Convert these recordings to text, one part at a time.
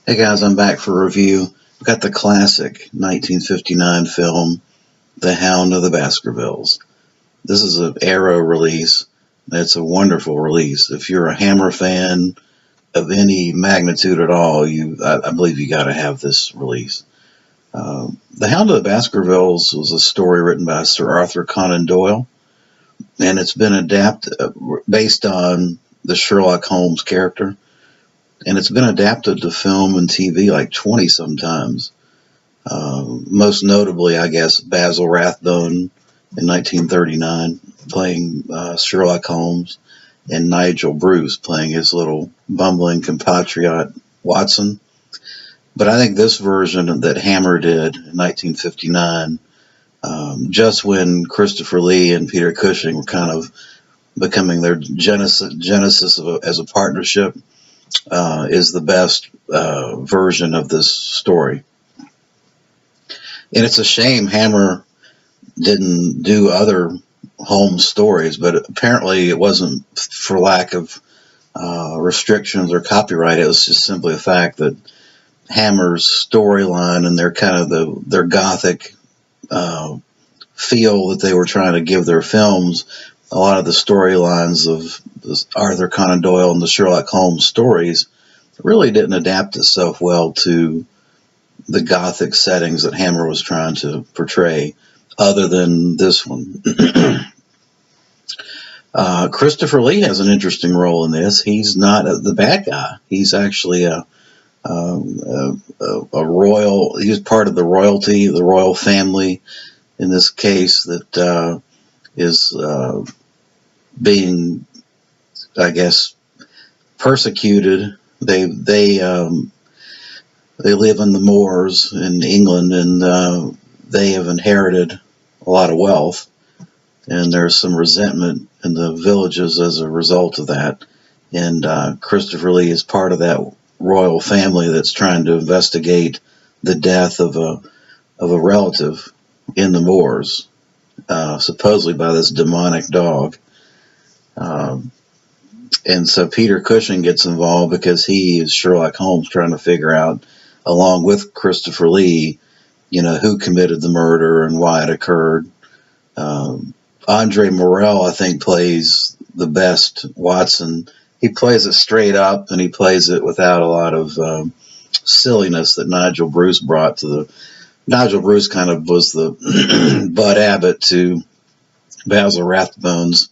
Hey guys, I'm back for a review. We've got the classic 1959 film, The Hound of the Baskervilles. This is an Arrow release. It's a wonderful release. If you're a Hammer fan of any magnitude at all, I believe you got to have this release. The Hound of the Baskervilles was a story written by Sir Arthur Conan Doyle, and it's been adapted based on the Sherlock Holmes character, and it's been adapted to film and TV like 20 sometimes. Most notably, I guess, Basil Rathbone in 1939 playing Sherlock Holmes, and Nigel Bruce playing his little bumbling compatriot Watson. But I think this version that Hammer did in 1959, just when Christopher Lee and Peter Cushing were kind of becoming their genesis as a partnership, is the best version of this story. And it's a shame Hammer didn't do other Holmes stories, but apparently it wasn't for lack of restrictions or copyright. It was just simply a fact that Hammer's storyline and their kind of their gothic feel that they were trying to give their films, a lot of the storylines of Arthur Conan Doyle and the Sherlock Holmes stories really didn't adapt itself well to the gothic settings that Hammer was trying to portray, other than this one. Christopher Lee has an interesting role in this. He's not the bad guy. He's actually a royal. He's part of the royalty, the royal family in this case, that is being, I guess, persecuted. They live in the moors in England, and they have inherited a lot of wealth, and there's some resentment in the villages as a result of that. And Christopher Lee is part of that royal family that's trying to investigate the death of a relative in the moors, supposedly by this demonic dog. And so Peter Cushing gets involved because he is Sherlock Holmes trying to figure out, along with Christopher Lee, who committed the murder and why it occurred. Andre Morell, I think, plays the best Watson. He plays it straight up, and he plays it without a lot of silliness that Nigel Bruce brought to the. Nigel Bruce kind of was the Bud Abbott to Basil Rathbone's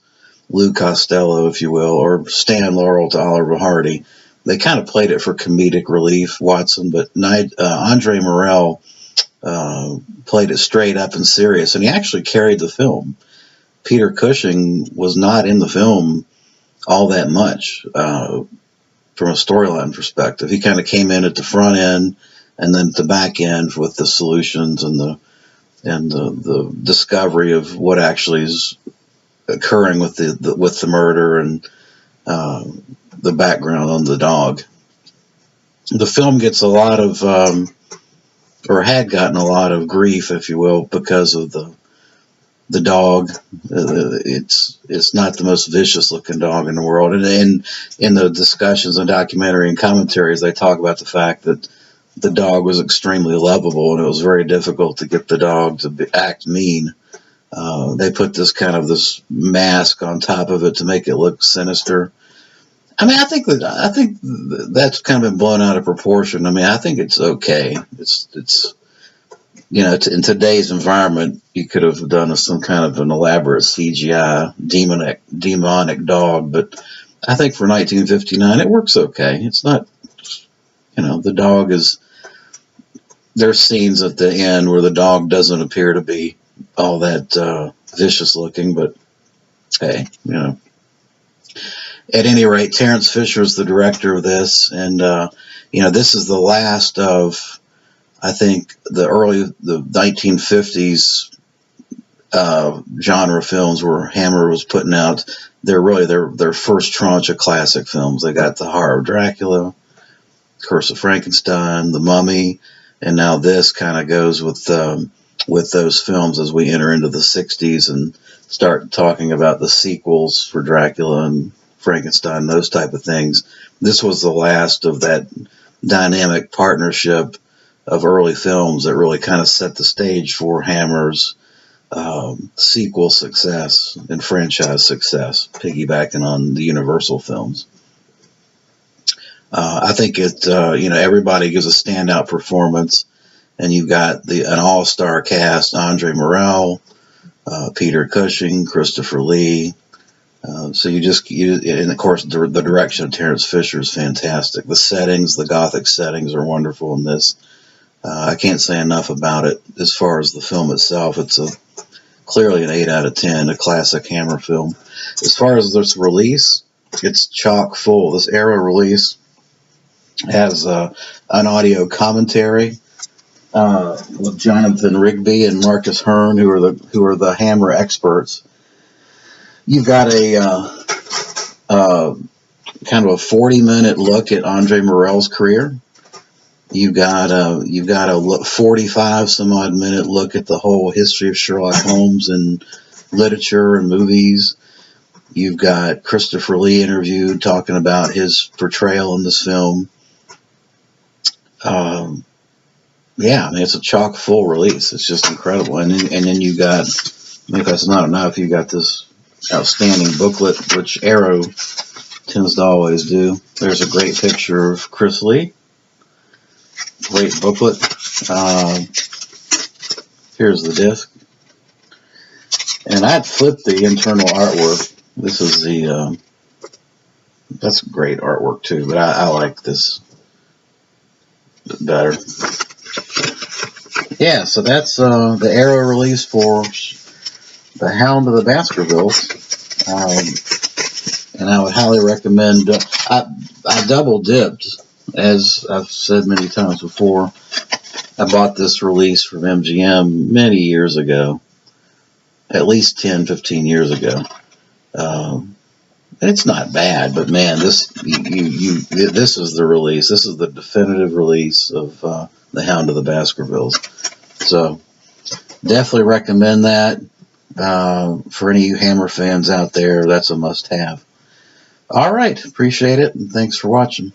Lou Costello, if you will, or Stan Laurel to Oliver Hardy. They kind of played it for comedic relief, Watson, but Andre Morell played it straight up and serious, and he actually carried the film. Peter Cushing was not in the film all that much from a storyline perspective. He kind of came in at the front end and then at the back end with the solutions and the discovery of what actually is occurring with the murder and the background on the dog. The film gets a lot of, or had gotten a lot of grief, if you will, because of the dog. It's not the most vicious looking dog in the world. And in the discussions and documentary and commentaries, they talk about the fact that the dog was extremely lovable, and it was very difficult to get the dog to act mean. They put this mask on top of it to make it look sinister. I mean, I think that's kind of been blown out of proportion. I mean, I think it's okay. It's in today's environment, you could have done some kind of an elaborate CGI demonic dog, but I think for 1959 it works okay. It's not, the dog is. There's scenes at the end where the dog doesn't appear to be all that vicious looking, but hey, At any rate, Terence Fisher is the director of this, and this is the last of, I think, the 1950s genre films where Hammer was putting out their first tranche of classic films. They got The Horror of Dracula, Curse of Frankenstein, The Mummy, and now this kind of goes with those films as we enter into the 60s and start talking about the sequels for Dracula and Frankenstein, those type of things. This was the last of that dynamic partnership of early films that really kind of set the stage for Hammer's sequel success and franchise success, piggybacking on the Universal films. I think everybody gives a standout performance, and you've got an all-star cast: Andre Morel, Peter Cushing, Christopher Lee. So and of course the direction of Terence Fisher is fantastic. The settings, the Gothic settings, are wonderful in this. I can't say enough about it. As far as the film itself, it's clearly an 8 out of 10, a classic Hammer film. As far as this release, it's chock full. This Arrow release has an audio commentary with Jonathan Rigby and Marcus Hearn, who are the Hammer experts. You've got a kind of a 40-minute look at Andre Morel's career. You've got a 45 some odd minute look at the whole history of Sherlock Holmes in literature and movies. You've got Christopher Lee interviewed talking about his portrayal in this film. It's a chock full release. It's just incredible. And then you got, if that's not enough, you got this outstanding booklet, which Arrow tends to always do. There's a great picture of Chris Lee. Great booklet. Here's the disc. And I'd flipped the internal artwork. This is that's great artwork too, but I like this better. Yeah, so that's the Arrow release for the Hound of the Baskervilles. And I would highly recommend, I double dipped, as I've said many times before. I bought this release from MGM many years ago, at least 10, 15 years ago. It's not bad, but man, this is the release. This is the definitive release of the Hound of the Baskervilles. So definitely recommend that. For any of you Hammer fans out there, that's a must-have. All right, appreciate it, and thanks for watching.